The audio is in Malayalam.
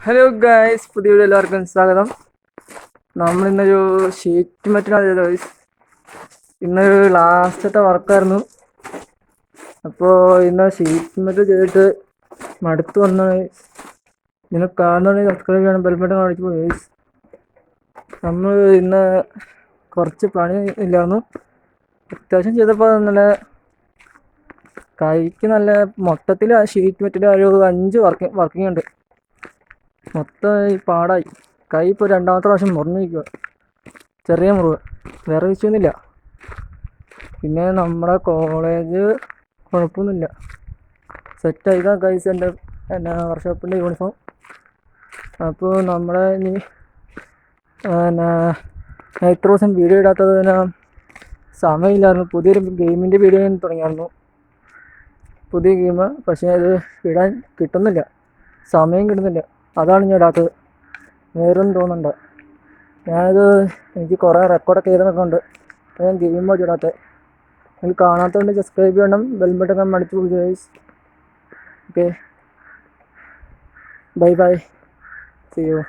ഹലോ ഗായ്സ്, പുതിയ വീഡിയോ എല്ലാവർക്കും സ്വാഗതം. നമ്മളിന്നൊരു ഷീറ്റ് മെറ്റലാണ് ചെയ്തത് ഗൈസ്. ഇന്നൊരു ലാസ്റ്റത്തെ വർക്കായിരുന്നു. അപ്പോൾ ഇന്ന് ഷീറ്റ് മെറ്റൽ ചെയ്തിട്ട് മടുത്ത് വന്ന നിങ്ങൾ കാണുന്നുണ്ടെങ്കിൽ സബ്സ്ക്രൈബ് ചെയ്യണം, ബെൽബട്ടൺ കാണിച്ചു ഗൈസ്. നമ്മൾ ഇന്ന് കുറച്ച് പണി ഇല്ലായിരുന്നു, അത്യാവശ്യം ചെയ്തപ്പോൾ നല്ല കൈക്ക് നല്ല മൊത്തത്തിൽ ആ ഷീറ്റ് മെറ്റൽ ഒരു 5 വർക്കിംഗ് ഉണ്ട്. മൊത്തം ഈ പാടായി. കൈ ഇപ്പോൾ രണ്ടാമത്തെ പ്രാവശ്യം മുറിഞ്ഞിരിക്കുക. ചെറിയ മുറിവ്, വേറെ വിഷയമൊന്നുമില്ല. പിന്നെ നമ്മുടെ കോളേജ് കുഴപ്പമൊന്നുമില്ല, സെറ്റായി. ഇതാ ഗൈസ് എൻ്റെ വർക്ക്ഷോപ്പിൻ്റെ യൂണിഫോം. അപ്പോൾ നമ്മളെ ഇനി ഇത്ര ദിവസം വീഡിയോ ഇടാത്തതിന് സമയമില്ലായിരുന്നു. പുതിയൊരു ഗെയിമിൻ്റെ വീഡിയോ ഞാൻ തുടങ്ങിയായിരുന്നു, പുതിയ ഗെയിം. പക്ഷേ അത് ഇടാൻ കിട്ടുന്നില്ല, സമയം കിട്ടുന്നില്ല. അതാണ് ഞാൻ ഇടാത്തത്, വേറൊന്നും തോന്നുന്നുണ്ട്. എനിക്ക് കുറേ റെക്കോർഡൊക്കെ ചെയ്തൊക്കെ ഉണ്ട്, ഞാൻ ഗെയിം വാച്ച് ഇടാത്തത്. നിങ്ങൾ കാണാത്തതുകൊണ്ട് സബ്സ്ക്രൈബ് ചെയ്യണം, ബെൽ ബട്ടൺ അടിച്ചു പോകും guys. Okay, bye bye, see U.